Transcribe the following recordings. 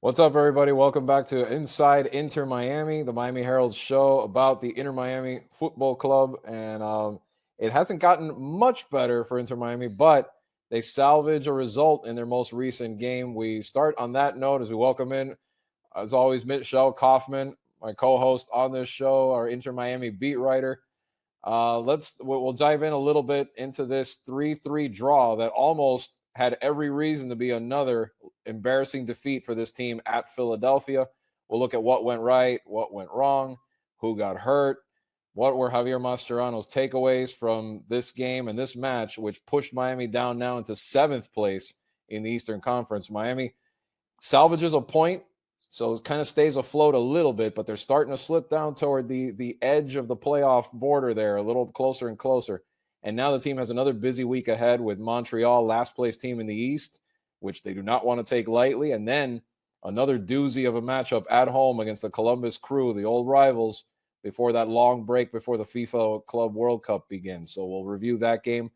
What's up, everybody? Welcome back to Inside Inter Miami, the Miami Herald show about the Inter Miami Football Club. And it hasn't gotten much better for Inter Miami, but they salvage a result in their most recent game. We start on that note as we welcome in, as always, Michelle Kaufman, my co-host on this show, our Inter Miami beat writer. We'll dive in a little bit into this 3-3 draw that almost had every reason to be another embarrassing defeat for this team at Philadelphia. We'll look at what went right, what went wrong, who got hurt, what were Javier Mascherano's takeaways from this game and this match, which pushed Miami down now into 7th place in the Eastern Conference. Miami salvages a point, so it kind of stays afloat a little bit, but they're starting to slip down toward the edge of the playoff border there, a little closer and closer. And now the team has another busy week ahead with Montreal, last place team in the East, which they do not want to take lightly. And then another doozy of a matchup at home against the Columbus Crew, the old rivals, before that long break before the FIFA Club World Cup begins. So we'll review that game.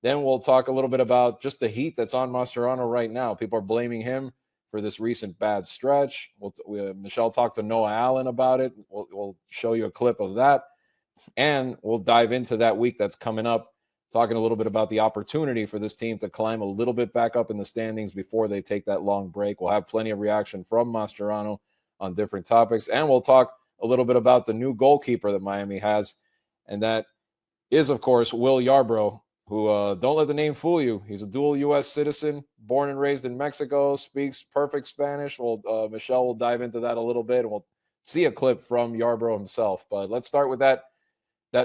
Then we'll talk a little bit about just the heat that's on Mascherano right now. People are blaming him for this recent bad stretch. Michelle talked to Noah Allen about it. We'll show you a clip of that. And we'll dive into that week that's coming up, talking a little bit about the opportunity for this team to climb a little bit back up in the standings before they take that long break. We'll have plenty of reaction from Mascherano on different topics. And we'll talk a little bit about the new goalkeeper that Miami has. And that is, of course, Will Yarro, who don't let the name fool you. He's a dual U.S. citizen, born and raised in Mexico, speaks perfect Spanish. Michelle will dive into that a little bit, and we'll see a clip from Yarbrough himself. But let's start with that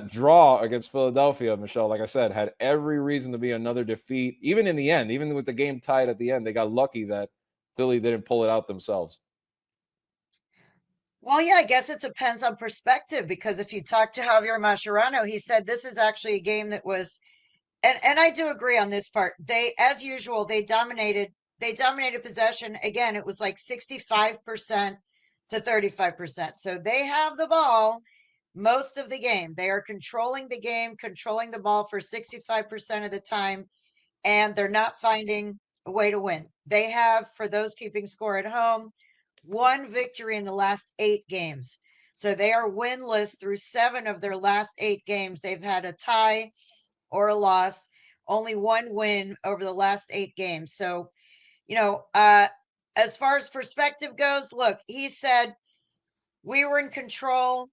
draw against Philadelphia. Michelle, like I said, had every reason to be another defeat. Even in the end, even with the game tied at the end, they got lucky that Philly didn't pull it out themselves. Well, yeah, I guess it depends on perspective because if you talk to Javier Mascherano, he said this is actually a game that was, and I do agree on this part. They, as usual, they dominated possession. Again, it was like 65% to 35%. So they have the ball most of the game. They are controlling the game, controlling the ball for 65% of the time, and they're not finding a way to win. They have, for those keeping score at home, one victory in the last 8 games. So they are winless through 7 of their last 8 games. They've had a tie or a loss, only one win over the last 8 games. So, you know, as far as perspective goes, look, he said, we were in control.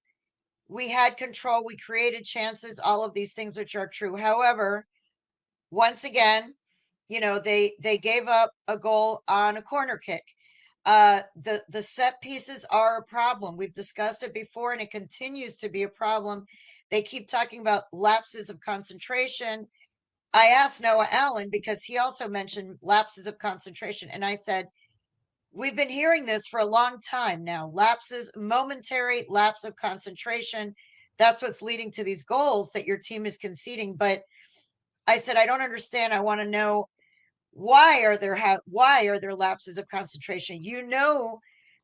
We had control. We created chances, all of these things, which are true. However, once again, they gave up a goal on a corner kick. The set pieces are a problem. We've discussed it before, and it continues to be a problem. They keep talking about lapses of concentration. I asked Noah Allen because he also mentioned lapses of concentration, and I said, we've been hearing this for a long time now. Lapses, momentary lapse of concentration. That's what's leading to these goals that your team is conceding. But I said, I don't understand. I want to know why are there lapses of concentration?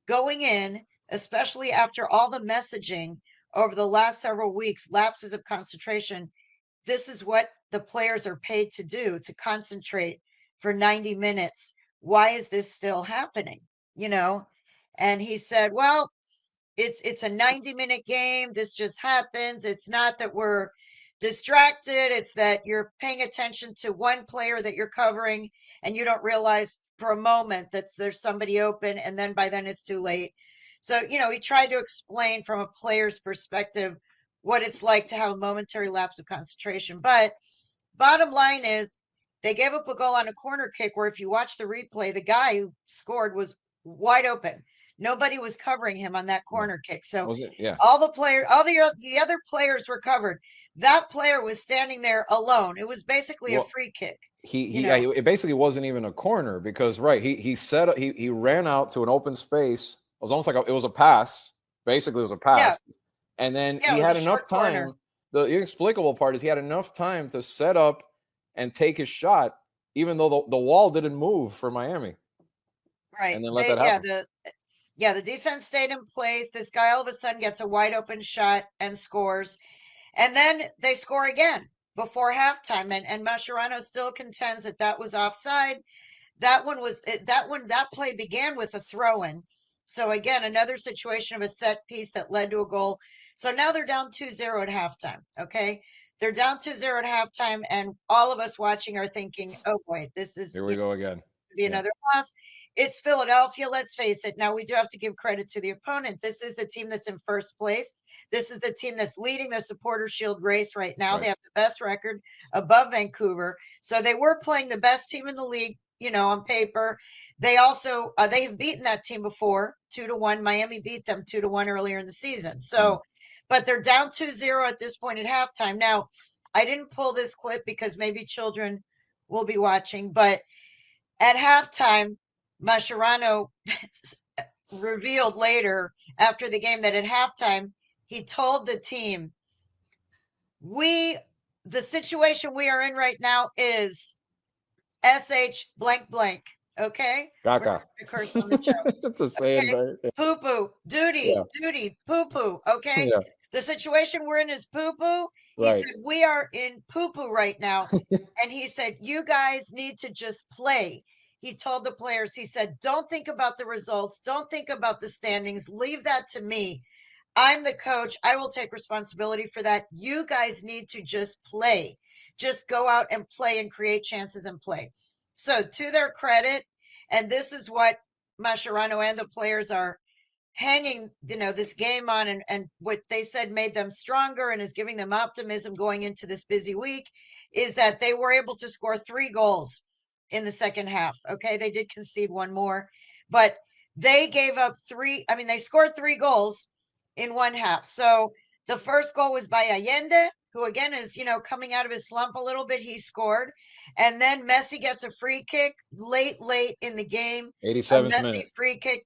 Going in, especially after all the messaging over the last several weeks, lapses of concentration. This is what the players are paid to do, to concentrate for 90 minutes. Why is this still happening? You know? And he said, well, it's a 90-minute game. This just happens. It's not that we're distracted. It's that you're paying attention to one player that you're covering and you don't realize for a moment that there's somebody open, and then by then it's too late. So, he tried to explain from a player's perspective what it's like to have a momentary lapse of concentration. But bottom line is they gave up a goal on a corner kick where if you watch the replay, the guy who scored was wide open. Nobody was covering him on that Yeah. corner kick. So Was it? Yeah. all the other players were covered. That player was standing there alone. It was basically a Well, free kick, he you yeah, know. it basically wasn't even a corner because right he ran out to an open space. It was almost like it was a pass. Basically, it was a Yeah, pass, and then yeah, he it was a had short enough corner. time. The inexplicable part is he had enough time to set up and take his shot, even though the wall didn't move for Miami, Right. and then let They that yeah, happen. the defense stayed in place. This guy all of a sudden gets a wide open shot and scores. And then they score again before halftime. And Mascherano still contends that that was offside. that play began with a throw-in. So again, another situation of a set piece that led to a goal. So now they're down 2-0 at halftime. Okay. They're down 2-0 at halftime, and all of us watching are thinking, oh boy, this is Here we go again. be Yeah. another loss. It's Philadelphia. Let's face it. Now, we do have to give credit to the opponent. This is the team that's in first place. This is the team that's leading the Supporter Shield race right now. Right. They have the best record above Vancouver. So they were playing the best team in the league, on paper. They also they have beaten that team before, 2-1. Miami beat them 2-1 earlier in the season. So, but they're down 2-0 at this point at halftime. Now, I didn't pull this clip because maybe children will be watching, but at halftime, Mascherano revealed later after the game that at halftime, he told the team, the situation we are in right now is SH blank blank. Okay. We're not Caca. going to curse on the show. The saying, Okay. right? Poo poo, Yeah. duty, poo poo. Okay. Yeah. The situation we're in is poo poo. He Right. said, we are in poo poo right now. And he said, you guys need to just play. He told the players, he said, don't think about the results. Don't think about the standings. Leave that to me. I'm the coach. I will take responsibility for that. You guys need to just play. Just go out and play and create chances and play. So, to their credit, and this is what Mascherano and the players are hanging, this game on, and what they said made them stronger and is giving them optimism going into this busy week, is that they were able to score 3 goals in the second half. Okay. They did concede one more, but they gave up they scored 3 goals in one half. So the first goal was by Allende, who again is, coming out of his slump a little bit. He scored. And then Messi gets a free kick late in the game. A 87th Messi minute. free kick.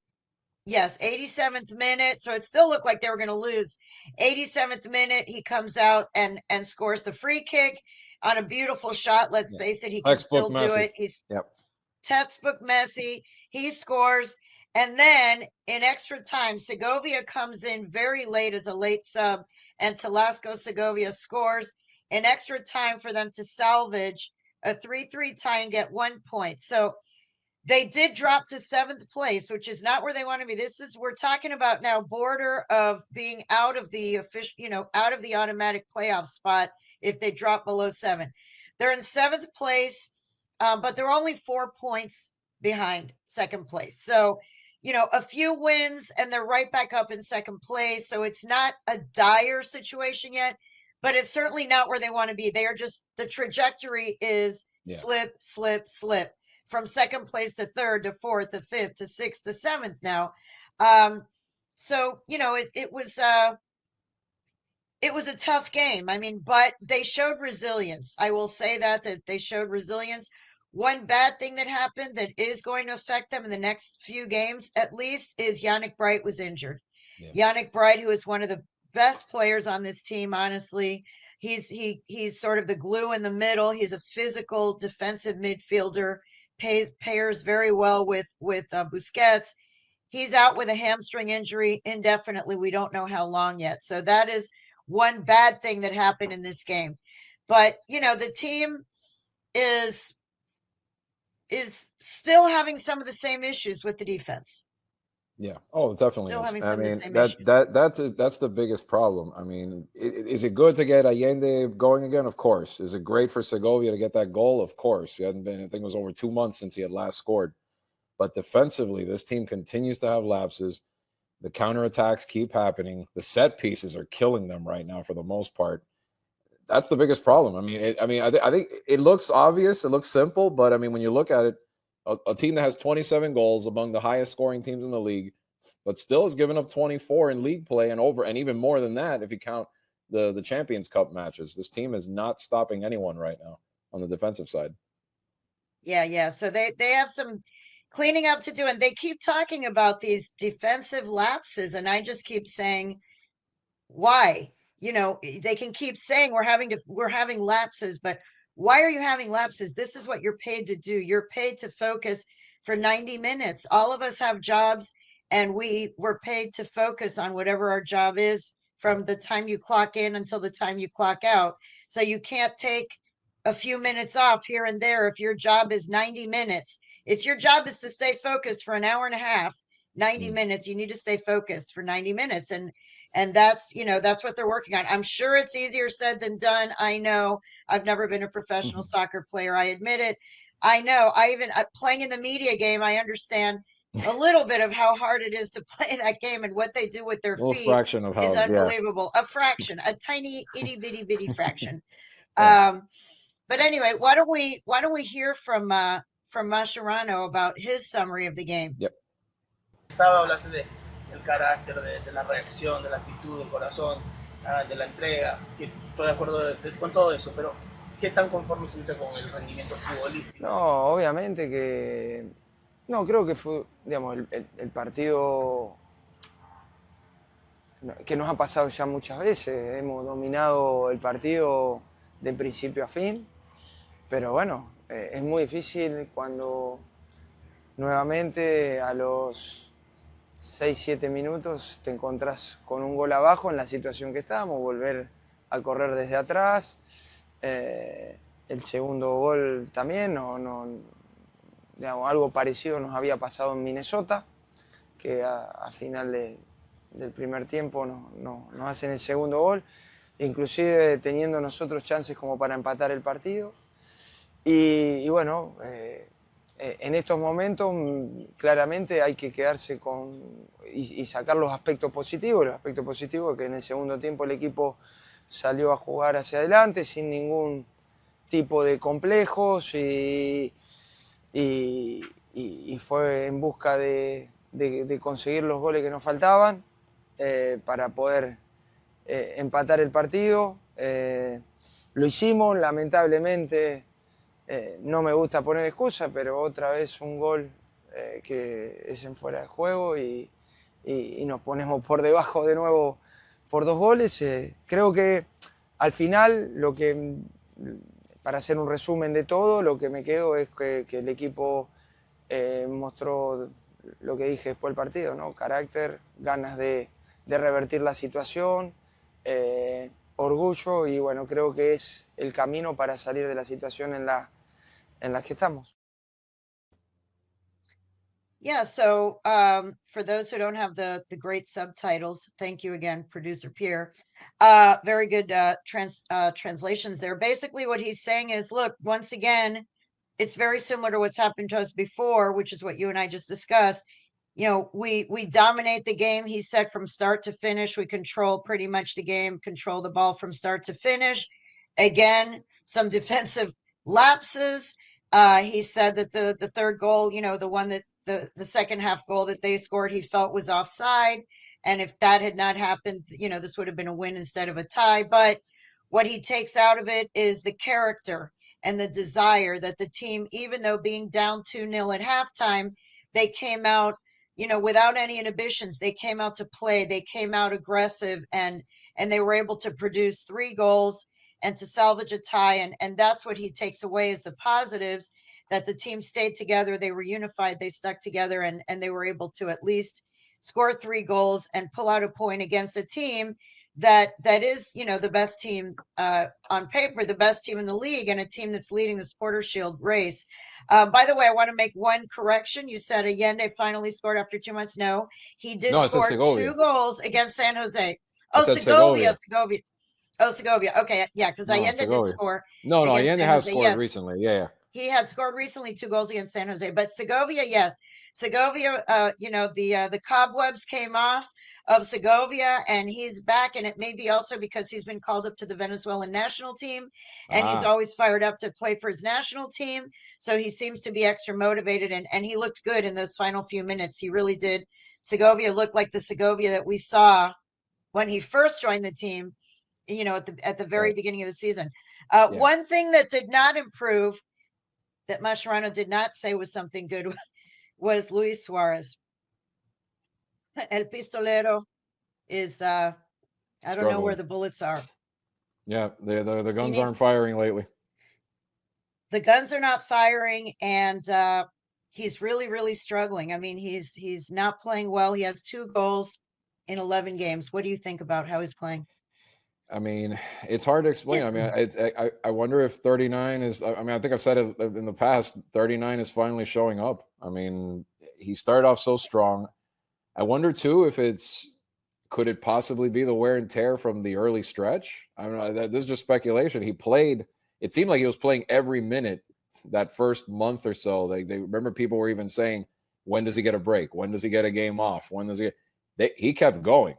Yes, 87th minute. So it still looked like they were going to lose. 87th minute, he comes out and scores the free kick on a beautiful shot. Let's face it, he can Textbook still do Messi. it. He's Yep. textbook Messi. He scores. And then in extra time, Segovia comes in very late as a late sub, and Telasco Segovia scores in extra time for them to salvage a 3-3 tie and get 1 point. So they did drop to 7th place, which is not where they want to be. We're talking about now border of being out of the official, out of the automatic playoff spot if they drop below 7. They're in 7th place, but they're only 4 points behind 2nd place. So, a few wins and they're right back up in 2nd place. So it's not a dire situation yet, but it's certainly not where they want to be. They are just, the trajectory is slip, slip, slip from 2nd place to 3rd to 4th to 5th to 6th to 7th now. So, it was a tough game. I mean, but they showed resilience. I will say that they showed resilience. One bad thing that happened that is going to affect them in the next few games, at least, is Yannick Bright was injured. Yeah. Yannick Bright, who is one of the best players on this team, honestly. He's sort of the glue in the middle. He's a physical defensive midfielder, pairs very well with Busquets. He's out with a hamstring injury indefinitely. We don't know how long yet. So that is one bad thing that happened in this game. But, the team is still having some of the same issues with the defense. Yeah. Oh, it definitely Still is. having I some of the mean, same that issues. that that's the biggest problem. I mean, is it good to get Allende going again? Of course. Is it great for Segovia to get that goal? Of course. He hadn't been, I think it was over 2 months since he had last scored. But defensively, this team continues to have lapses. The counterattacks keep happening. The set pieces are killing them right now for the most part. That's the biggest problem. I mean, I think it looks obvious. It looks simple, but I mean, when you look at it, a team that has 27 goals, among the highest scoring teams in the league, but still has given up 24 in league play and even more than that if you count the Champions Cup matches. This team is not stopping anyone right now on the defensive side. Yeah. So they have some cleaning up to do, and they keep talking about these defensive lapses, and I just keep saying, why? They can keep saying we're having lapses, but why are you having lapses? This is what you're paid to do. You're paid to focus for 90 minutes. All of us have jobs, and we're paid to focus on whatever our job is from the time you clock in until the time you clock out. So you can't take a few minutes off here and there. If your job is 90 minutes, If your job is to stay focused for an hour and a half, 90 Mm. minutes, you need to stay focused for 90 minutes. And that's, that's what they're working on. I'm sure it's easier said than done. I know. I've never been a professional soccer player. I admit it. I know. Playing in the media game, I understand a little bit of how hard it is to play that game, and what they do with their A little feet fraction of is how, yeah. unbelievable. A fraction, a tiny itty bitty bitty fraction. Yeah. But anyway, why don't we hear from Mascherano about his summary of the game? Yep. Sábado hablaste del carácter, de la reacción, de la actitud, del corazón, de la entrega, que estoy de acuerdo con todo eso, pero ¿qué tan conforme estuviste con el rendimiento futbolístico? No, obviamente que... No, creo que fue, digamos, el partido que nos ha pasado ya muchas veces. Hemos dominado el partido de principio a fin, pero bueno, es muy difícil cuando nuevamente a los 6-7 minutos te encontrás con un gol abajo en la situación que estábamos, volver a correr desde atrás. El segundo gol también, digamos, algo parecido nos había pasado en Minnesota, que a final del primer tiempo nos hacen el segundo gol, inclusive teniendo nosotros chances como para empatar el partido. Y bueno, en estos momentos claramente hay que quedarse y sacar los aspectos positivos. Los aspectos positivos que en el segundo tiempo el equipo salió a jugar hacia adelante sin ningún tipo de complejos y fue en busca de conseguir los goles que nos faltaban para poder empatar el partido. Lo hicimos, lamentablemente no me gusta poner excusas, pero otra vez un gol que es en fuera de juego y nos ponemos por debajo de nuevo por 2 goles. Creo que al final, para hacer un resumen de todo, lo que me quedo es que el equipo mostró lo que dije después del partido, ¿no? Carácter, ganas de revertir la situación, orgullo, y bueno, creo que es el camino para salir de la situación en la que estamos. Yeah, so for those who don't have the great subtitles, thank you again, producer Pierre. Very good translations there. Basically, what he's saying is, look, once again, it's very similar to what's happened to us before, which is what you and I just discussed. We dominate the game. He said from start to finish, we control pretty much the game, control the ball from start to finish. Again, some defensive lapses. He said that the third goal, the one that the second half goal that they scored, he felt was offside. And if that had not happened, this would have been a win instead of a tie. But what he takes out of it is the character and the desire that the team, even though being down 2-0 at halftime, they came out, without any inhibitions. They came out to play. They came out aggressive, and they were able to produce 3 goals and to salvage a tie. And that's what he takes away as the positives, that the team stayed together. They were unified. They stuck together, and they were able to at least score 3 goals and pull out a point against a team that is, the best team on paper, the best team in the league, and a team that's leading the Supporter Shield race. By the way, I want to make one correction. You said Allende finally scored after 2 months. No, he did score 2 goals against San Jose. Oh, Segovia. Oh, Segovia. Okay, yeah, because Allende did score. No, Allende has scored recently. Yeah. He had scored recently 2 goals against San Jose, but Segovia, yes. Segovia, the cobwebs came off of Segovia, and he's back. And it may be also because he's been called up to the Venezuelan national team, and he's always fired up to play for his national team. So he seems to be extra motivated, and he looked good in those final few minutes. He really did. Segovia looked like the Segovia that we saw when he first joined the team, at the very beginning of the season. One thing that did not improve, that Mascherano did not say was something good, was Luis Suarez. El Pistolero is, I don't know where the bullets are. Yeah, the guns aren't firing lately. The guns are not firing, and he's really, really struggling. I mean, he's not playing well. He has 2 goals in 11 games. What do you think about how he's playing? I mean, it's hard to explain. I mean, I wonder if 39 is. I mean, I think I've said it in the past. 39 is finally showing up. I mean, he started off so strong. I wonder too if it's could it possibly be the wear and tear from the early stretch? I don't know. This is just speculation. He played. It seemed like he was playing every minute that first month or so. They remember people were even saying, when does he get a break? When does he get a game off? When does he? He kept going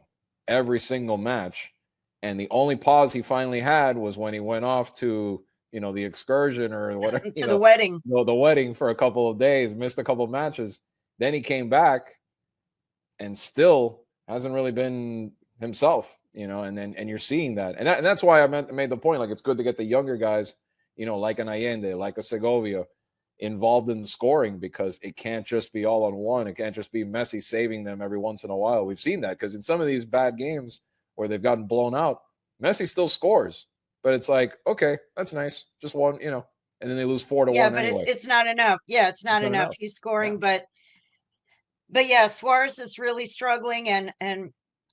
every single match, and the only pause he finally had was when he went off to the excursion or whatever to the wedding. The wedding for a couple of days, missed a couple of matches. Then he came back, and still hasn't really been himself, and you're seeing that. And that's why I made the point, like, it's good to get the younger guys, like an Allende, like a Segovia, involved in scoring, because it can't just be all on one. It can't just be Messi saving them every once in a while. We've seen that, because in some of these bad games where they've gotten blown out, Messi still scores. But it's like, okay, that's nice. Just one, and then they lose 4-1 Yeah, but anyway. it's not enough. Yeah, it's not enough. He's scoring, but yeah, Suarez is really struggling, and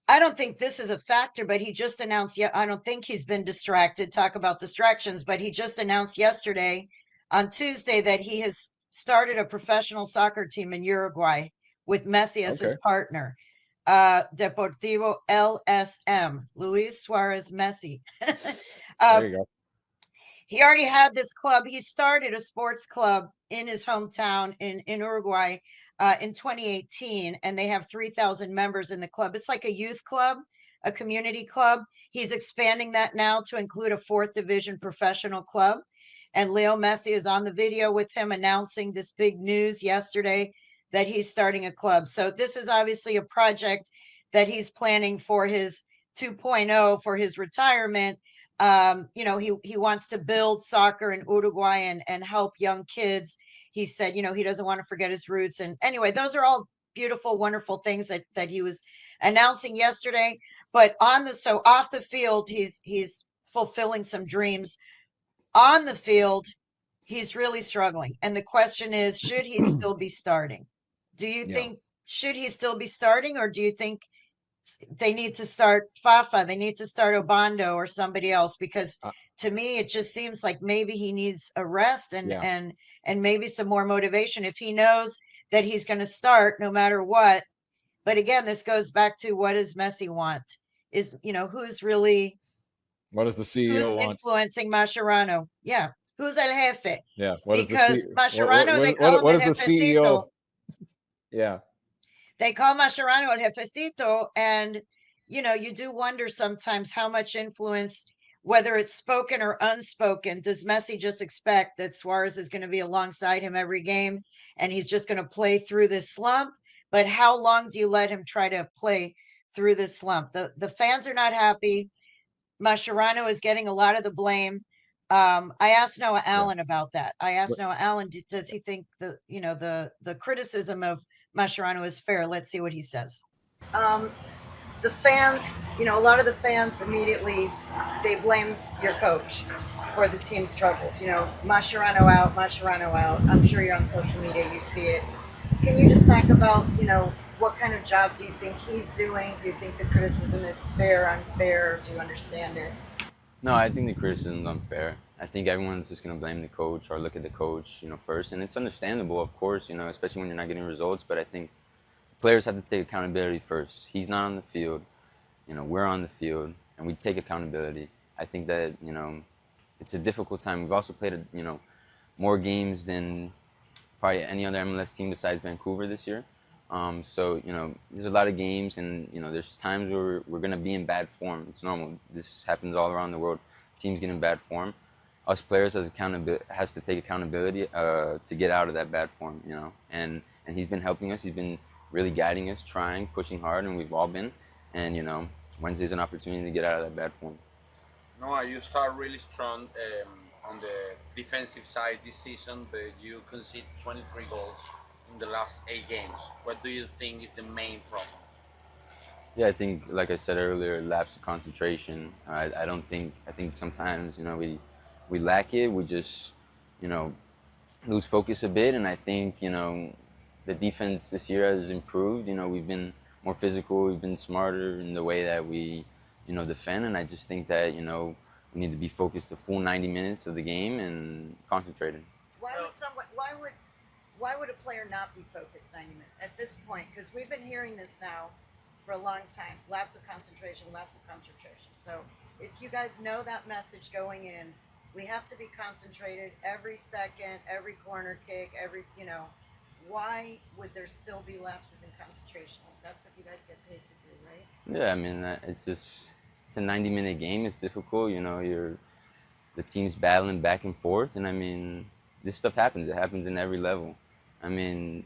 I don't think this is a factor, but he just announced, I don't think he's been distracted. Talk about distractions, but he just announced yesterday on Tuesday that he has started a professional soccer team in Uruguay with Messi as his partner. Deportivo LSM, Luis Suarez Messi. There you go. He already had this club. He started a sports club in his hometown in Uruguay in 2018, and they have 3,000 members in the club. It's like a youth club, a community club. He's expanding that now to include a fourth division professional club. And Leo Messi is on the video with him announcing this big news yesterday that he's starting a club. So this is obviously a project that he's planning for his 2.0, for his retirement. He wants to build soccer in Uruguay and help young kids. He said, he doesn't want to forget his roots. And anyway, those are all beautiful, wonderful things that he was announcing yesterday. But off the field, he's fulfilling some dreams. On the field, he's really struggling. And the question is, should he still be starting? Do you think, should he still be starting, or do you think they need to start Fafa, they need to start Obando or somebody else? Because to me, it just seems like maybe he needs a rest and maybe some more motivation if he knows that he's going to start no matter what. But again, this goes back to, what does Messi want? Who's really, what does the CEO want? Influencing Mascherano? Yeah. Who's El Jefe? Yeah. Because Mascherano, they call him what El is the CEO? Yeah. They call Mascherano El Jefecito, and you do wonder sometimes how much influence, whether it's spoken or unspoken, does Messi just expect that Suarez is going to be alongside him every game and he's just going to play through this slump? But how long do you let him try to play through this slump? The fans are not happy. Mascherano is getting a lot of the blame. I asked Noah Allen about that. I asked Noah Allen, does he think the criticism of Mascherano is fair? Let's see what he says. The fans, a lot of the fans immediately, they blame your coach for the team's troubles. Mascherano out. I'm sure you're on social media, you see it. Can you just talk about, what kind of job do you think he's doing? Do you think the criticism is fair, unfair? Do you understand it? No, I think the criticism is unfair. I think everyone's just going to blame the coach or look at the coach, first. And it's understandable, of course, especially when you're not getting results. But I think players have to take accountability first. He's not on the field. We're on the field, and we take accountability. I think that, it's a difficult time. We've also played, more games than probably any other MLS team besides Vancouver this year. So, there's a lot of games, and, there's times where we're going to be in bad form. It's normal. This happens all around the world. Teams get in bad form. Us players has to take accountability to get out of that bad form, And he's been helping us. He's been really guiding us, trying, pushing hard, and we've all been. And, Wednesday's an opportunity to get out of that bad form. Noah, you start really strong on the defensive side this season, but you concede 23 goals in the last 8 games. What do you think is the main problem? Yeah, I think, like I said earlier, lapse of concentration. I think sometimes, we lack it. We just, lose focus a bit. And I think, the defense this year has improved. We've been more physical. We've been smarter in the way that we, defend. And I just think that, we need to be focused the full 90 minutes of the game and concentrated. Why would a player not be focused 90 minutes at this point? Because we've been hearing this now for a long time. Lapse of concentration, lapse of concentration. So if you guys know that message going in, we have to be concentrated every second, every corner kick, why would there still be lapses in concentration? That's what you guys get paid to do, right? Yeah, I mean, it's a 90-minute game. It's difficult. The team's battling back and forth. And I mean, this stuff happens. It happens in every level. I mean,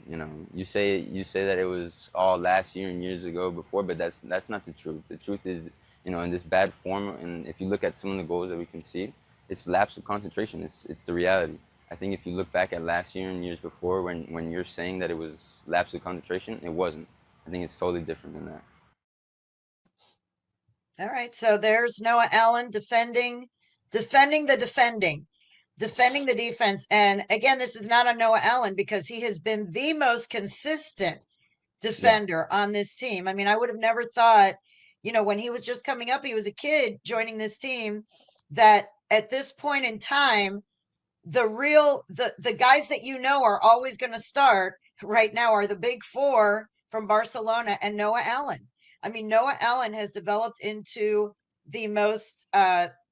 you say that it was all last year and years ago before, but that's not the truth. The truth is, in this bad form, and if you look at some of the goals that we concede, it's lapse of concentration. It's the reality. I think if you look back at last year and years before, when you're saying that it was lapse of concentration, it wasn't. I think it's totally different than that. All right, so there's Noah Allen defending the defense. And again, this is not on Noah Allen because he has been the most consistent defender on this team. I mean, I would have never thought, when he was just coming up, he was a kid joining this team, that at this point in time, the guys that are always going to start right now are the big four from Barcelona and Noah Allen. I mean, Noah Allen has developed into the most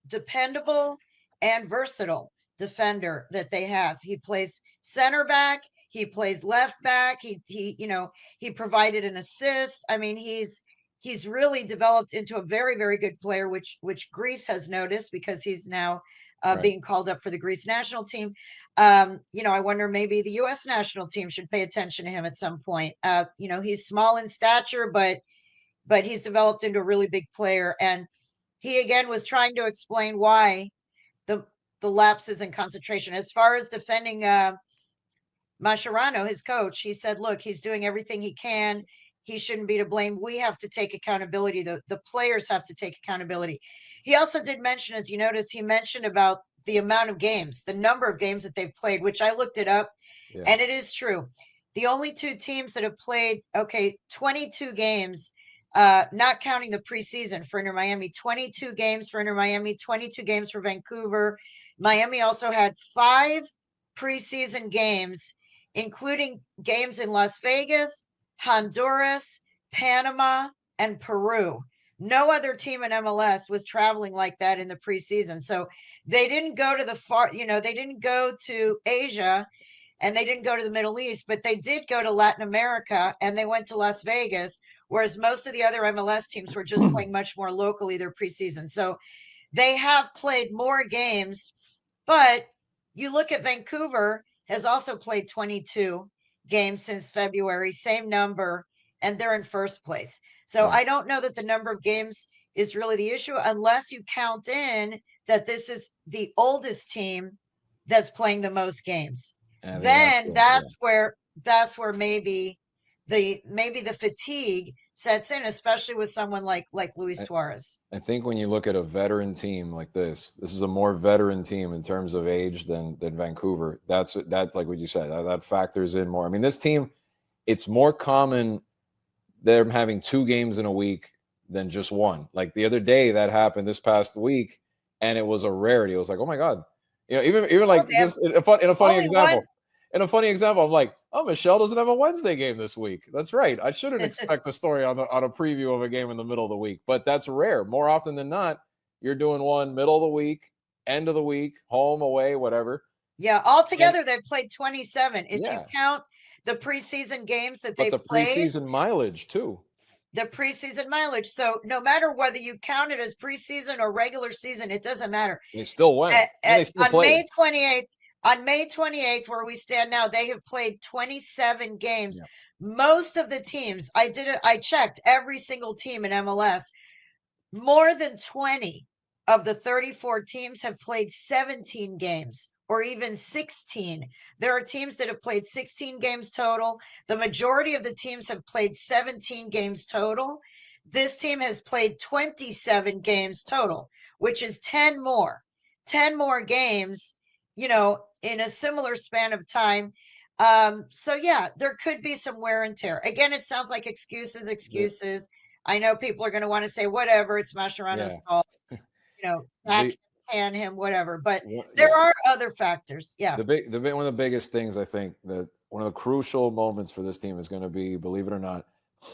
dependable and versatile defender that they have. He plays center back, he plays left back, he provided an assist. I mean, he's really developed into a very, very good player, which Greece has noticed because he's now being called up for the Greece national team. I wonder maybe the U.S. national team should pay attention to him at some point. He's small in stature, but he's developed into a really big player. And he again was trying to explain why the lapses in concentration. As far as defending Mascherano, his coach, he said, look, he's doing everything he can. He shouldn't be to blame. We have to take accountability. The players have to take accountability. He also did mention, as you notice, he mentioned about the amount of games, the number of games that they've played, which I looked it up, and it is true. The only two teams that have played, 22 games, not counting the preseason for Inter Miami, 22 games for Inter Miami, 22 games for Vancouver. Miami also had 5 preseason games, including games in Las Vegas, Honduras, Panama, and Peru. No other team in MLS was traveling like that in the preseason. So they didn't go to they didn't go to Asia and they didn't go to the Middle East, but they did go to Latin America and they went to Las Vegas, whereas most of the other MLS teams were just playing much more locally their preseason. So they have played more games, but you look at Vancouver has also played 22 games since February, same number, and they're in first place. So I don't know that the number of games is really the issue unless you count in that this is the oldest team that's playing the most games. Then that's where maybe the fatigue sets in, especially with someone like Luis Suarez. I think when you look at a veteran team like this is a more veteran team in terms of age than Vancouver. That's like what you said. That factors in more. I mean, this team, it's more common them having 2 games in a week than just one. Like the other day that happened this past week, and it was a rarity. It was like, oh my God. Even like just in a funny example. In a funny example, I'm like, oh, Michelle doesn't have a Wednesday game this week. That's right. I shouldn't expect a story on a preview of a game in the middle of the week, but that's rare. More often than not, you're doing one middle of the week, end of the week, home, away, whatever. Yeah, altogether they've played 27. If you count the preseason games that they've played. The preseason mileage too. The preseason mileage. So no matter whether you count it as preseason or regular season, it doesn't matter. They still went. And they still played. On May 28th, where we stand now, they have played 27 games. Yeah. Most of the teams, I checked every single team in MLS. More than 20 of the 34 teams have played 17 games or even 16. There are teams that have played 16 games total. The majority of the teams have played 17 games total. This team has played 27 games total, which is 10 more games, in a similar span of time. So yeah, there could be some wear and tear. Again, it sounds like excuses. I know people are going to want to say, whatever, it's Mascherano's fault, sack him, can him, whatever. But there are other factors. Yeah. One of the biggest things, I think, that one of the crucial moments for this team is going to be, believe it or not,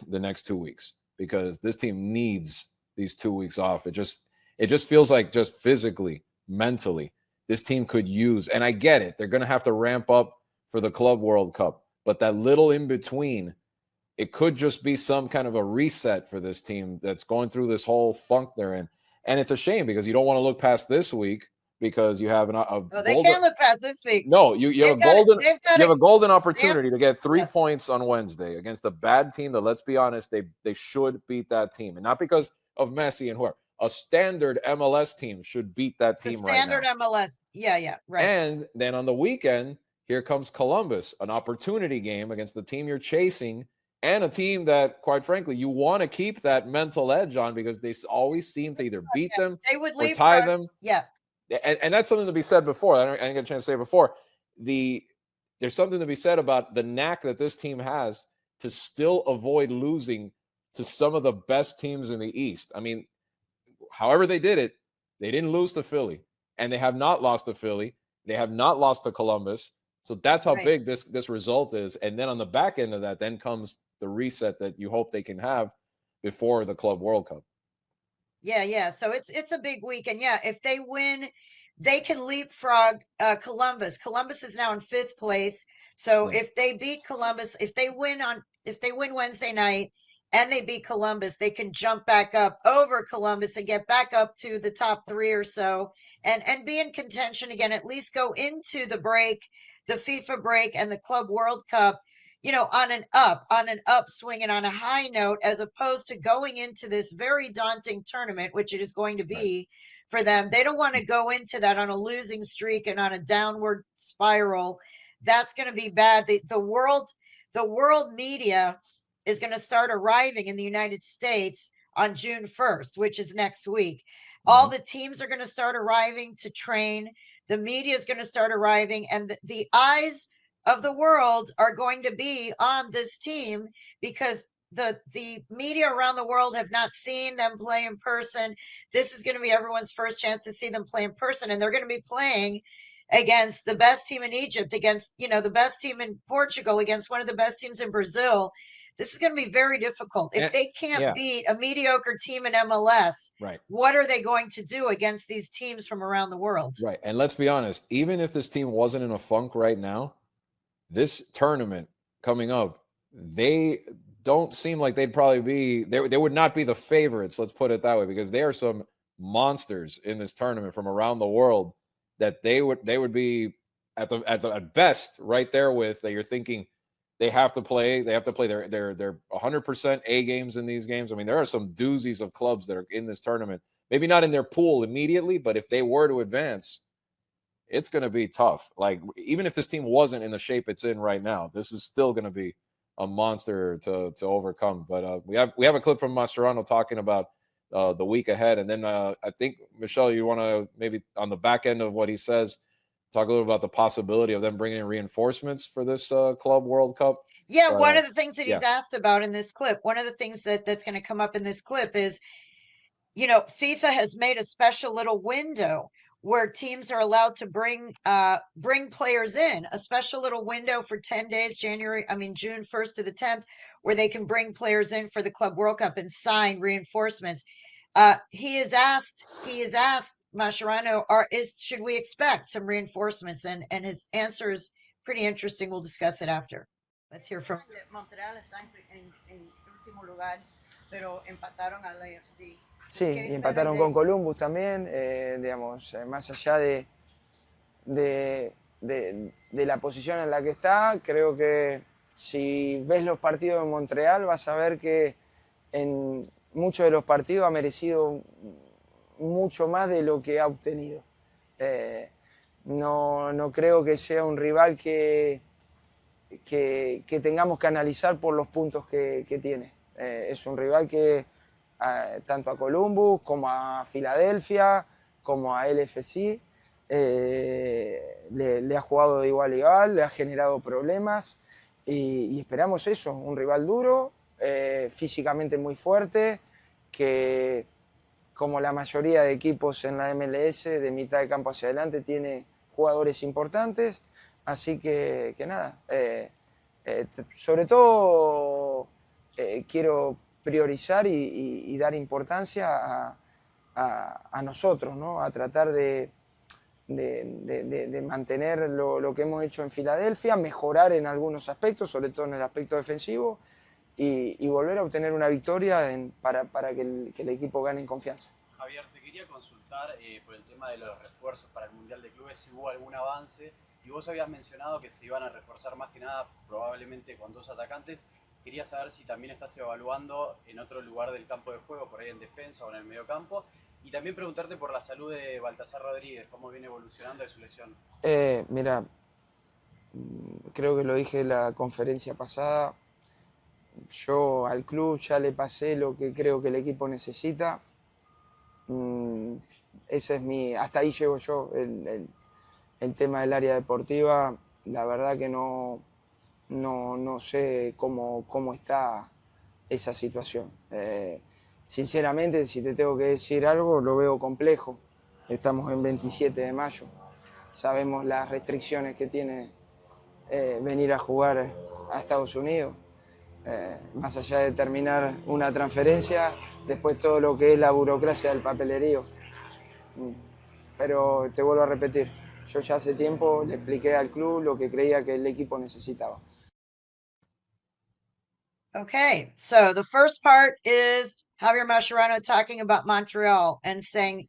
the next 2 weeks, because this team needs these 2 weeks off. It just feels like, just physically, mentally, this team could use, and I get it, they're going to have to ramp up for the Club World Cup, but that little in between, it could just be some kind of a reset for this team that's going through this whole funk they're in. And it's a shame because you don't want to look past this week, because you have they can't look past this week. No, you have a golden opportunity to get 3 points on Wednesday against a bad team that, let's be honest, they should beat that team. And not because of Messi and whoever. A standard MLS team should beat that team right now. Standard MLS. Yeah, right. And then on the weekend, here comes Columbus, an opportunity game against the team you're chasing, and a team that, quite frankly, you want to keep that mental edge on, because they always seem to either beat them or tie them. Yeah. And that's something to be said before. I didn't get a chance to say it before. There's something to be said about the knack that this team has to still avoid losing to some of the best teams in the East. I mean, however they did it, they didn't lose to Philly, and they have not lost to Philly. They have not lost to Columbus. So that's how big this result is. And then on the back end of that, then comes the reset that you hope they can have before the Club World Cup. Yeah. So it's a big week. And yeah, if they win, they can leapfrog Columbus. Columbus is now in 5th place. So if they beat Columbus, if they win Wednesday night and they beat Columbus, they can jump back up over Columbus and get back up to the top 3 or so, and be in contention again, at least go into the break, the FIFA break and the Club World Cup, on an upswing and on a high note, as opposed to going into this very daunting tournament, which it is going to be for them. They don't want to go into that on a losing streak and on a downward spiral. That's going to be bad. The world media is going to start arriving in the United States on June 1st, which is next week. All the teams are going to start arriving to train. The media is going to start arriving, and the eyes of the world are going to be on this team, because the media around the world have not seen them play in person. This is going to be everyone's first chance to see them play in person, and they're going to be playing against the best team in Egypt, against the best team in Portugal, against one of the best teams in Brazil. This is going to be very difficult. If they can't beat a mediocre team in MLS, what are they going to do against these teams from around the world? Right. And let's be honest, even if this team wasn't in a funk right now, this tournament coming up, they don't seem like they'd probably be, they would not be the favorites, let's put it that way, because there are some monsters in this tournament from around the world that they would be at best right there with, that you're thinking they have to play their 100% A games in these games. I mean, there are some doozies of clubs that are in this tournament, maybe not in their pool immediately, but if they were to advance, it's going to be tough. Like, even if this team wasn't in the shape it's in right now, this is still going to be a monster to overcome. But we have a clip from Mascherano talking about the week ahead, and then I think, Michelle, you want to maybe on the back end of what he says, talk a little about the possibility of them bringing in reinforcements for this Club World Cup. Yeah, one of the things that he's asked about in this clip, one of the things that's going to come up in this clip is, FIFA has made a special little window where teams are allowed to bring players in, a special little window for 10 days, June 1st to the 10th, where they can bring players in for the Club World Cup and sign reinforcements. He has asked Mascherano, should we expect some reinforcements? And his answer is pretty interesting. We'll discuss it after. Let's hear from Montreal. Está en último lugar, pero empataron al AFC. Sí, y empataron con Columbus también, más allá de la posición en la que está, creo que si ves los partidos de Montreal vas a ver que en muchos de los partidos ha merecido mucho más de lo que ha obtenido. No creo que sea un rival que tengamos que analizar por los puntos que tiene. Es un rival que tanto a Columbus como a Filadelfia como a LFC le ha jugado de igual a igual, le ha generado problemas y esperamos eso, un rival duro físicamente muy fuerte, que como la mayoría de equipos en la MLS, de mitad de campo hacia adelante, tiene jugadores importantes. Así que nada, sobre todo quiero priorizar y dar importancia a nosotros, ¿no? A tratar de mantener lo que hemos hecho en Filadelfia, mejorar en algunos aspectos, sobre todo en el aspecto defensivo, y volver a obtener una victoria para que el equipo gane en confianza. Javier, te quería consultar por el tema de los refuerzos para el Mundial de Clubes, si hubo algún avance, y vos habías mencionado que se iban a reforzar más que nada probablemente con 2 atacantes. Quería saber si también estás evaluando en otro lugar del campo de juego, por ahí en defensa o en el medio campo, y también preguntarte por la salud de Baltasar Rodríguez, cómo viene evolucionando de su lesión. Mira, creo que lo dije en la conferencia pasada, yo al club ya le pasé lo que creo que el equipo necesita. Ese es hasta ahí llego yo. El tema del área deportiva, la verdad que no sé cómo está esa situación. Sinceramente, si te tengo que decir algo, lo veo complejo. Estamos en 27 de mayo. Sabemos las restricciones que tiene venir a jugar a Estados Unidos. Más allá de terminar una transferencia, después todo lo que es la burocracia del papelerío. Pero te vuelvo a repetir, yo ya hace tiempo le expliqué al club lo que creía que el equipo necesitaba. Okay, so the first part is Javier Mascherano talking about Montreal and saying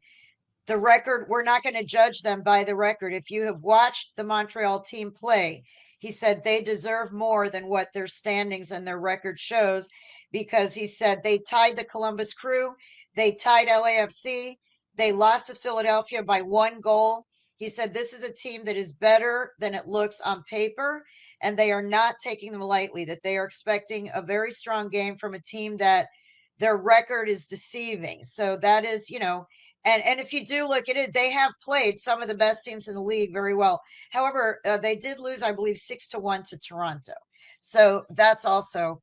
the record, we're not going to judge them by the record. If you have watched the Montreal team play, he said they deserve more than what their standings and their record shows, because he said they tied the Columbus Crew, they tied LAFC, they lost to Philadelphia by 1 goal. He said this is a team that is better than it looks on paper, and they are not taking them lightly, that they are expecting a very strong game from a team that their record is deceiving. So that is, and if you do look at it, they have played some of the best teams in the league very well. However, they did lose, I believe, 6-1 to Toronto. So that's also,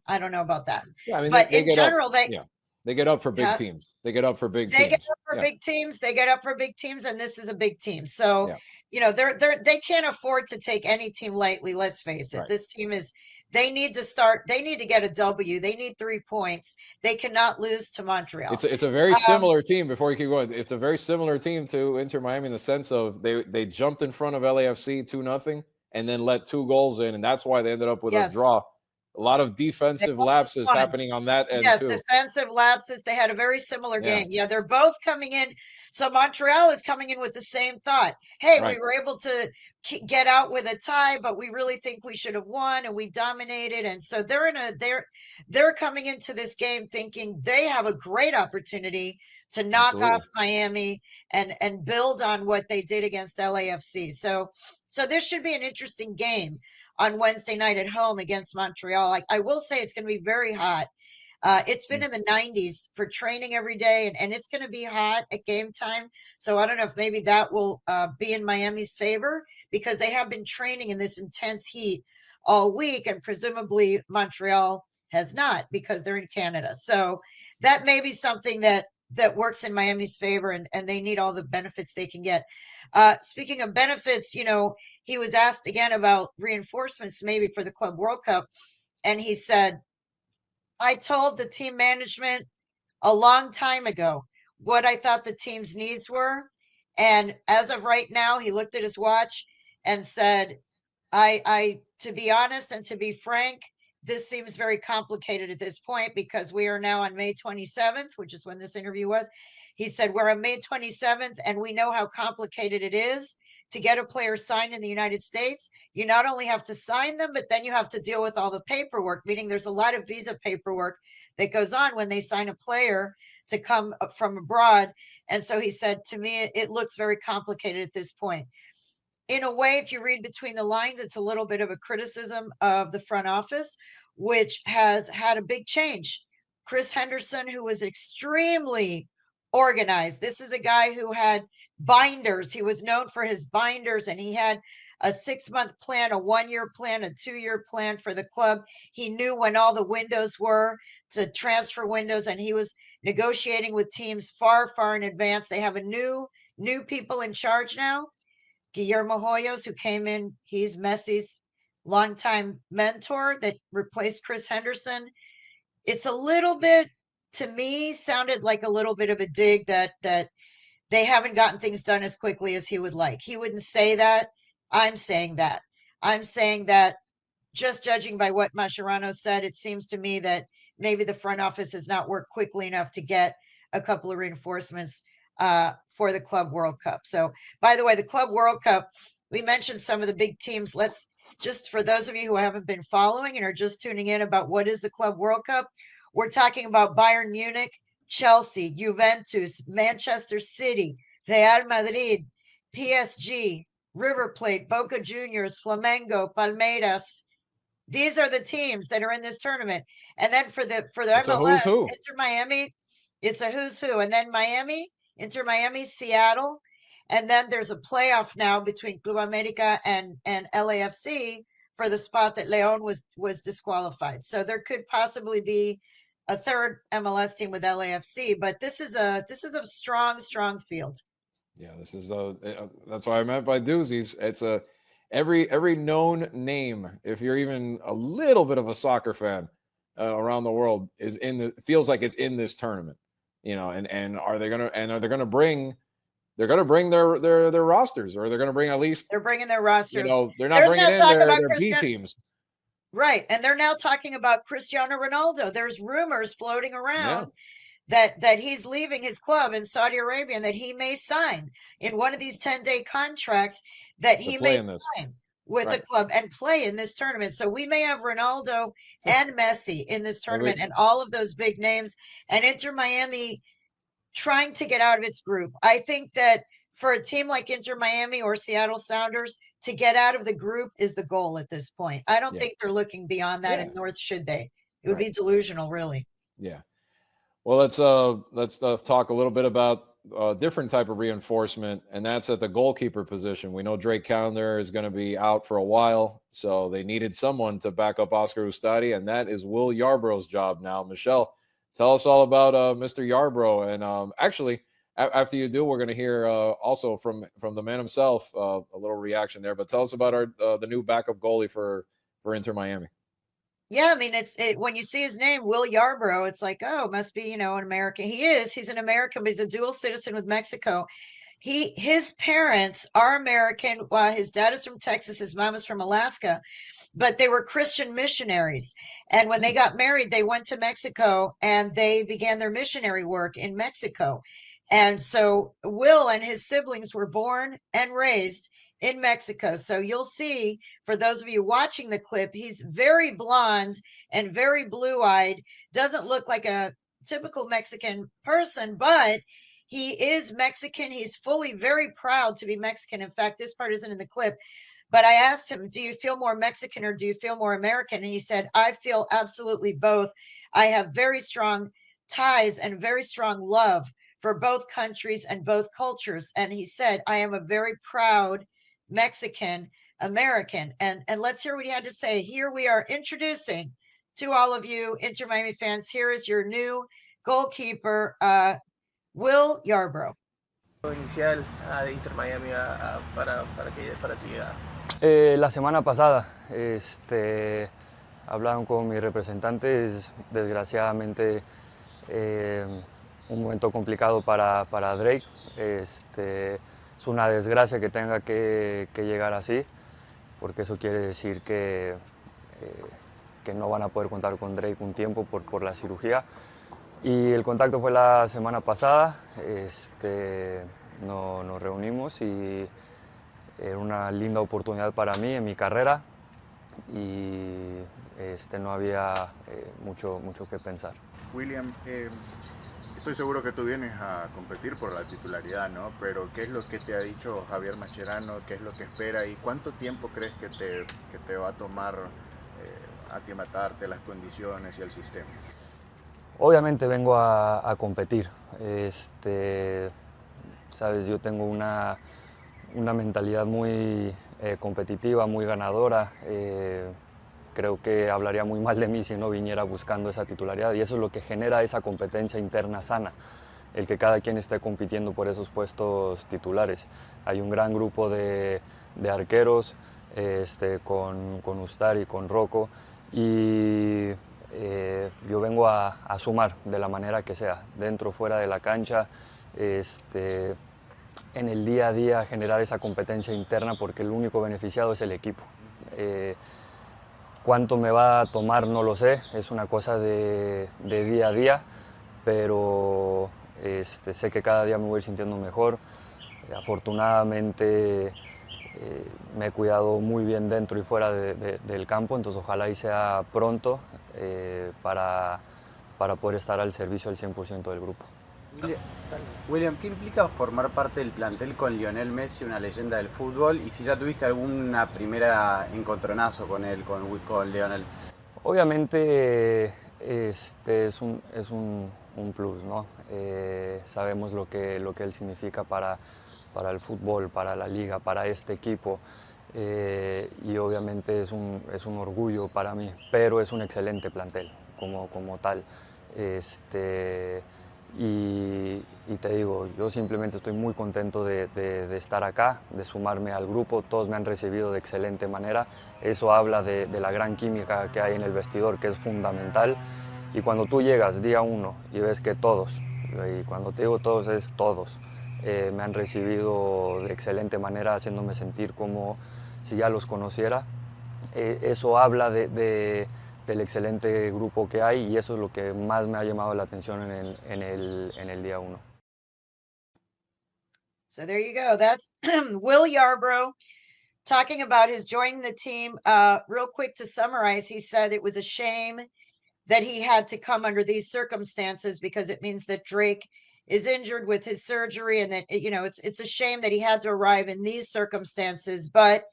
I don't know about that. Yeah, I mean, but they in get general, up. They get up for big teams. They get up for big they teams. get up for big teams. They get up for big teams, and this is a big team. So, they can't afford to take any team lightly. Let's face it. Right. This team is. They need to start. They need to get a W. They need 3 points. They cannot lose to Montreal. It's a very similar team. Before you keep going, it's a very similar team to Inter Miami in the sense of they jumped in front of LAFC 2-0 and then let 2 goals in, and that's why they ended up with a draw. A lot of defensive lapses happening on that end too. Yes, defensive lapses. They had a very similar game. Yeah, they're both coming in. So Montreal is coming in with the same thought. Hey, we were able to get out with a tie, but we really think we should have won, and we dominated. And so they're coming into this game thinking they have a great opportunity to knock off Miami and build on what they did against LAFC. So this should be an interesting game on Wednesday night at home against Montreal. I will say it's going to be very hot. It's been in the 90s for training every day, and it's going to be hot at game time. So I don't know if maybe that will be in Miami's favor, because they have been training in this intense heat all week, and presumably Montreal has not, because they're in Canada. So that may be something that works in Miami's favor, and they need all the benefits they can get. Speaking of benefits, he was asked again about reinforcements maybe for the Club World Cup, and he said, I told the team management a long time ago what I thought the team's needs were. And as of right now, he looked at his watch and said, I to be honest and to be frank, this seems very complicated at this point, because we are now on May 27th, which is when this interview was. He said, we're on May 27th, and we know how complicated it is to get a player signed in the United States. You not only have to sign them, but then you have to deal with all the paperwork, meaning there's a lot of visa paperwork that goes on when they sign a player to come from abroad. And so he said, to me, it looks very complicated at this point. In a way, if you read between the lines, it's a little bit of a criticism of the front office, which has had a big change. Chris Henderson, who was extremely organized. This is a guy who had binders. He was known for his binders, and he had a 6-month plan, a 1-year plan, a 2-year plan for the club. He knew when all the windows were to transfer windows, and he was negotiating with teams far, far in advance. They have a new people in charge now. Guillermo Hoyos, who came in, he's Messi's longtime mentor that replaced Chris Henderson. It's a little bit, to me, sounded like a little bit of a dig that they haven't gotten things done as quickly as he would like. He wouldn't say that. I'm saying that. I'm saying that just judging by what Mascherano said, it seems to me that maybe the front office has not worked quickly enough to get a couple of reinforcements for the Club World Cup. So, by the way, the Club World Cup, we mentioned some of the big teams. Let's just, for those of you who haven't been following and are just tuning in about what is the Club World Cup, we're talking about Bayern Munich, Chelsea, Juventus, Manchester City, Real Madrid, PSG, River Plate, Boca Juniors, Flamengo, Palmeiras. These are the teams that are in this tournament. And then for the It's a who's MLS, who. Inter Miami, it's a who's who. And then Miami, Inter Miami, Seattle. And then there's a playoff now between Club America and LAFC for the spot that Leon was disqualified. So there could possibly be a third MLS team with LAFC, but this is a strong field. Yeah, this is that's why I meant by doozies. It's a every known name, if you're even a little bit of a soccer fan around the world, is feels like it's in this tournament. And are they gonna bring their rosters, or they're gonna bring at least, they're bringing their rosters. They're not bringing in their B teams. Right. And they're now talking about Cristiano Ronaldo. There's rumors floating around that he's leaving his club in Saudi Arabia and that he may sign in one of these 10-day contracts, that he may sign with the club and play in this tournament. So we may have Ronaldo and Messi in this tournament and all of those big names, and Inter Miami trying to get out of its group. I think that for a team like Inter Miami or Seattle Sounders, to get out of the group is the goal at this point. I don't think they're looking beyond that, and nor should they. It would be delusional, really. Yeah. Well, let's talk a little bit about a different type of reinforcement, and that's at the goalkeeper position. We know Drake Callender is going to be out for a while, so they needed someone to back up Oscar Ustadi, and that is Will Yarbrough's job now. Michelle, tell us all about Mr. Yarbrough, and actually, after you do, we're going to hear also from the man himself a little reaction there. But tell us about the new backup goalie for Inter Miami. Yeah, I mean, when you see his name, Will Yarro, it's like, oh, must be, an American. He's an American, but he's a dual citizen with Mexico. His parents are American. His dad is from Texas, his mom is from Alaska, but they were Christian missionaries. And when they got married, they went to Mexico and they began their missionary work in Mexico. And so Will and his siblings were born and raised in Mexico. So you'll see, for those of you watching the clip, he's very blonde and very blue-eyed, doesn't look like a typical Mexican person, but he is Mexican. He's fully very proud to be Mexican. In fact, this part isn't in the clip, but I asked him, do you feel more Mexican or do you feel more American? And he said, I feel absolutely both. I have very strong ties and very strong love for both countries and both cultures. And he said, I am a very proud Mexican American. And let's hear what he had to say. Here we are introducing to all of you Inter Miami fans. Here is your new goalkeeper, Will Yarro. Inicial de Inter Miami para tu llegada. La semana pasada hablaron con mis representantes. Desgraciadamente un momento complicado para Drake. Es una desgracia que tenga que llegar así, porque eso quiere decir que no van a poder contar con Drake un tiempo por la cirugía. Y el contacto fue la semana pasada, nos reunimos y era una linda oportunidad para mí en mi carrera y no había mucho que pensar. William, estoy seguro que tú vienes a competir por la titularidad, ¿no? Pero ¿qué es lo que te ha dicho Javier Mascherano? ¿Qué es lo que espera? ¿Y cuánto tiempo crees que te va a tomar aclimatarte las condiciones y el sistema? Obviamente vengo a competir. Sabes, yo tengo una mentalidad muy competitiva, muy ganadora. Creo que hablaría muy mal de mí si no viniera buscando esa titularidad y eso es lo que genera esa competencia interna sana, el que cada quien esté compitiendo por esos puestos titulares. Hay un gran grupo de arqueros con Ustari, con Rocco y yo vengo a sumar de la manera que sea, dentro o fuera de la cancha, en el día a día generar esa competencia interna porque el único beneficiado es el equipo. Cuánto me va a tomar no lo sé, es una cosa de día a día, pero sé que cada día me voy a ir sintiendo mejor. Afortunadamente me he cuidado muy bien dentro y fuera del campo, entonces ojalá y sea pronto para poder estar al servicio al 100% del grupo. William, ¿qué implica formar parte del plantel con Lionel Messi, una leyenda del fútbol? Y si ya tuviste alguna primera encontronazo con él, con Lionel. Obviamente es un plus, ¿no? Sabemos lo que él significa para el fútbol, para la liga, para este equipo. Y obviamente es un orgullo para mí, pero es un excelente plantel como tal. Y te digo, yo simplemente estoy muy contento de estar acá, de sumarme al grupo, todos me han recibido de excelente manera, eso habla de la gran química que hay en el vestidor, que es fundamental, y cuando tú llegas día uno y ves que todos, y cuando te digo todos es todos, me han recibido de excelente manera, haciéndome sentir como si ya los conociera, eso habla del excelente grupo que hay y eso es lo que más me ha llamado la atención en el día uno. So there you go. That's Will Yarbrough talking about his joining the team. Real quick to summarize, he said it was a shame that he had to come under these circumstances because it means that Drake is injured with his surgery and that, it's a shame that he had to arrive in these circumstances. But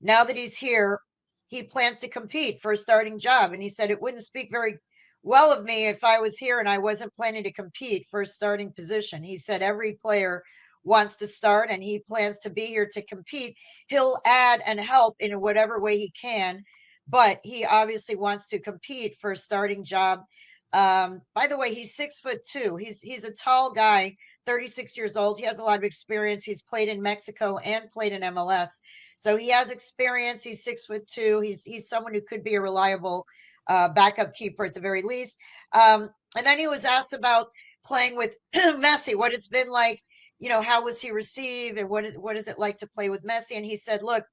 now that he's here, he plans to compete for a starting job. And he said it wouldn't speak very well of me if I was here and I wasn't planning to compete for a starting position. He said every player wants to start and he plans to be here to compete. He'll add and help in whatever way he can, but he obviously wants to compete for a starting job. By the way, he's 6'2". He's a tall guy, 36 years old. He has a lot of experience. He's played in Mexico and played in MLS. So he has experience. He's 6'2". He's someone who could be a reliable backup keeper at the very least. And then he was asked about playing with Messi, what it's been like, how was he received and what is it like to play with Messi? And he said, look,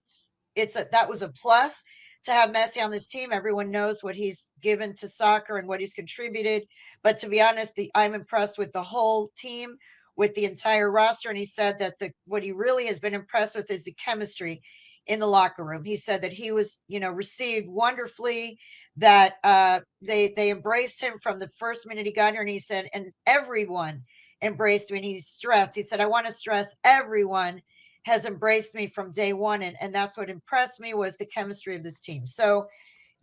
that was a plus to have Messi on this team. Everyone knows what he's given to soccer and what he's contributed. But to be honest, I'm impressed with the whole team, with the entire roster. And he said that what he really has been impressed with is the chemistry in the locker room. He said that he was, received wonderfully, that they embraced him from the first minute he got here. And he said, and everyone embraced me. And he stressed, he said, I want to stress everyone has embraced me from day one. And that's what impressed me was the chemistry of this team. So,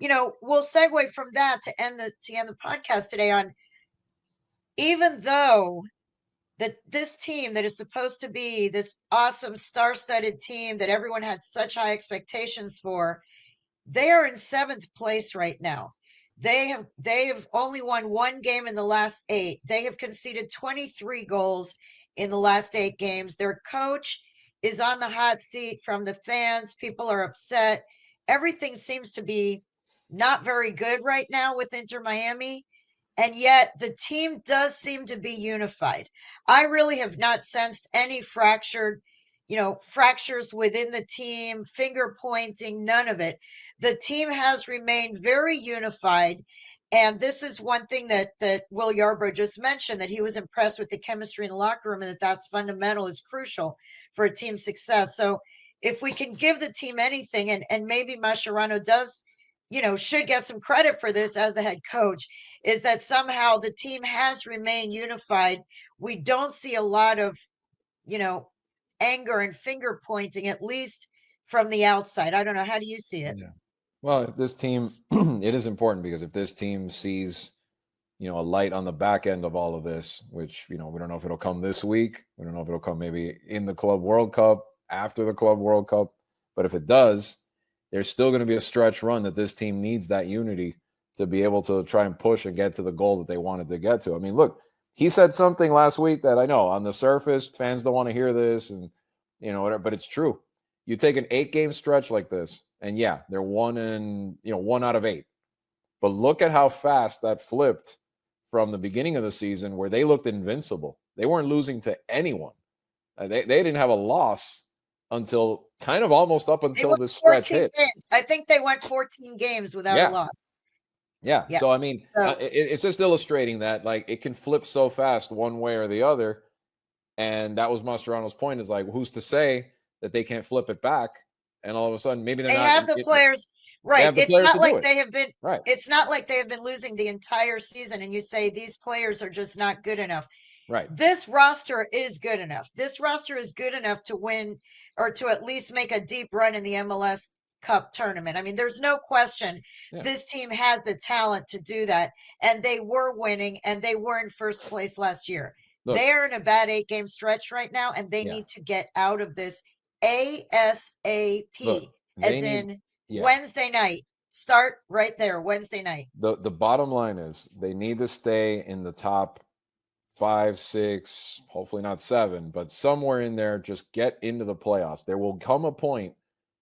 we'll segue from that to end the podcast today on, even though that this team that is supposed to be this awesome star-studded team that everyone had such high expectations for, they are in 7th place right now. They have only won one game in the last 8. They have conceded 23 goals in the last 8 games. Their coach is on the hot seat from the fans. People are upset. Everything seems to be not very good right now with Inter Miami. And yet the team does seem to be unified. I really have not sensed any fractures within the team, finger pointing, none of it. The team has remained very unified. And this is one thing that Will Yarro just mentioned, that he was impressed with the chemistry in the locker room and that's fundamental, is crucial for a team's success. So if we can give the team anything, and maybe Mascherano does, should get some credit for this as the head coach, is that somehow the team has remained unified. We don't see a lot of, anger and finger pointing, at least from the outside. I don't know. How do you see it? Yeah. Well, if this team, it is important because if this team sees, a light on the back end of all of this, which, we don't know if it'll come this week. We don't know if it'll come maybe in the Club World Cup, after the Club World Cup. But if it does, there's still going to be a stretch run that this team needs that unity to be able to try and push and get to the goal that they wanted to get to. I mean, look, he said something last week that I know on the surface, fans don't want to hear this and, whatever, but it's true. You take an 8-game stretch like this, and yeah, they're 1 out of 8. But look at how fast that flipped from the beginning of the season where they looked invincible. They weren't losing to anyone. They didn't have a loss until kind of almost up until this stretch hit. Games. I think they went 14 games without a loss. Yeah. So, I mean, it's just illustrating that, like, it can flip so fast one way or the other. And that was Mascherano's point, is like, who's to say that they can't flip it back? And all of a sudden, maybe they have the players. Right. It's not like they have been. Right. It's not like they have been losing the entire season and you say these players are just not good enough. Right. This roster is good enough. This roster is good enough to win or to at least make a deep run in the MLS Cup tournament. I mean, there's no question this team has the talent to do that. And they were winning and they were in first place last year. Look, they're in a bad 8-game stretch right now, and they need to get out of this ASAP. Look, Wednesday night. Start right there, Wednesday night. The bottom line is they need to stay in the top 5, 6, hopefully not 7, but somewhere in there, just get into the playoffs. There will come a point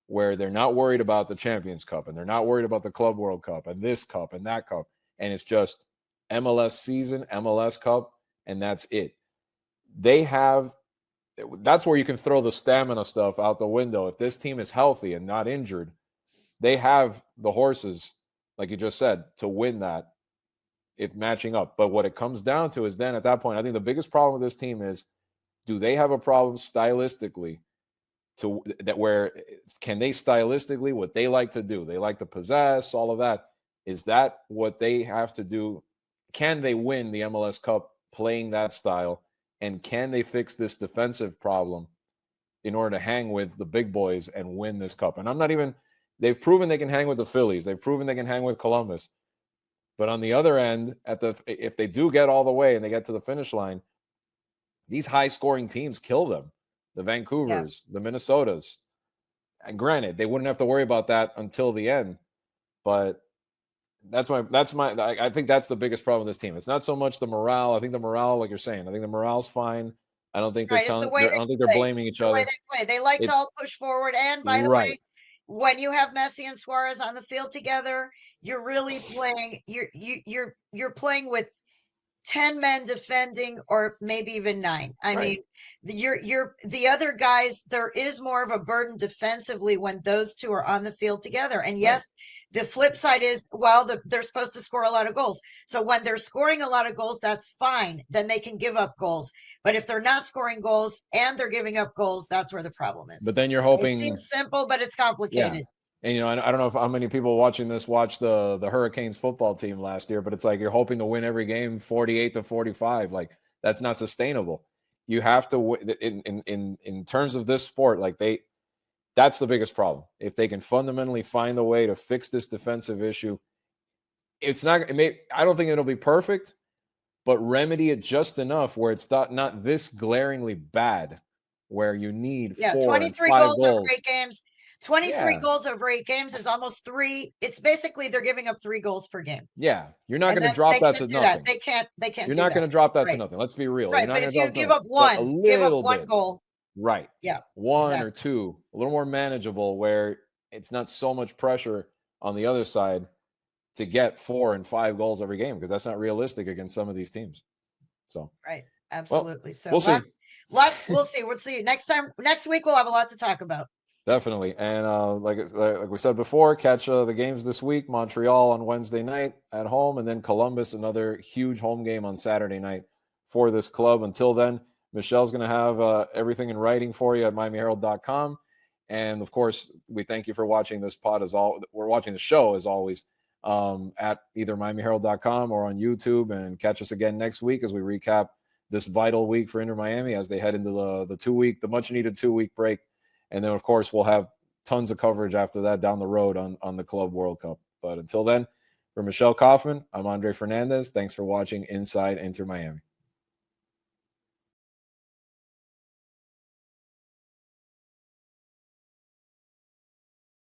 where they're not worried about the Champions Cup and they're not worried about the Club World Cup and this cup and that cup. And it's just MLS season, MLS Cup, and that's it. That's where you can throw the stamina stuff out the window. If this team is healthy and not injured, they have the horses, like you just said, to win that if matching up. But what it comes down to is then at that point, I think the biggest problem with this team is, do they have a problem stylistically can they stylistically what they like to do? They like to possess, all of that. Is that what they have to do? Can they win the MLS Cup playing that style? And can they fix this defensive problem in order to hang with the big boys and win this cup? And they've proven they can hang with the Phillies. They've proven they can hang with Columbus. But on the other end, if they do get all the way and they get to the finish line, these high-scoring teams kill them. The Vancouvers, the Minnesotas. And granted, they wouldn't have to worry about that until the end. But I think that's the biggest problem with this team. It's not so much the morale. I think the morale, like you're saying, I think the morale's fine. I don't think they're blaming each other. They like to all push forward. And by the way, when you have Messi and Suarez on the field together, you're really playing. You're playing with 10 men defending, or maybe even 9. I mean, you're the other guys. There is more of a burden defensively when those two are on the field together. And yes, the flip side is, they're supposed to score a lot of goals. So when they're scoring a lot of goals, that's fine. Then they can give up goals. But if they're not scoring goals and they're giving up goals, that's where the problem is. But then you're hoping. It seems simple, but it's complicated. Yeah. And, I don't know how many people watching this watched the Hurricanes football team last year, but it's like you're hoping to win every game 48-45. Like, that's not sustainable. You have to in terms of this sport, like that's the biggest problem. If they can fundamentally find a way to fix this defensive issue, I don't think it'll be perfect, but remedy it just enough where it's not this glaringly bad where you need 23 goals over 8 games. 23 goals over 8 games is almost 3. It's basically they're giving up 3 goals per game. Yeah. You're not going to drop that to nothing. They can't. You're not going to drop that to nothing. Let's be real. Right. But if you give up one goal. Right. Yeah. 1 or 2, a little more manageable where it's not so much pressure on the other side to get 4 and 5 goals every game, because that's not realistic against some of these teams. So. Right. Absolutely. So we'll see. We'll see. We'll see. Next week, we'll have a lot to talk about. Definitely. And like we said before, catch the games this week. Montreal on Wednesday night at home, and then Columbus, another huge home game on Saturday night for this club. Until then, Michelle's going to have everything in writing for you at MiamiHerald.com. And, of course, we thank you for watching this pod. We're watching the show, as always, at either MiamiHerald.com or on YouTube. And catch us again next week as we recap this vital week for Inter Miami as they head into the much-needed 2-week break. And then, of course, we'll have tons of coverage after that down the road on the Club World Cup. But until then, for Michelle Kaufman, I'm Andre Fernandez. Thanks for watching Inside Inter Miami.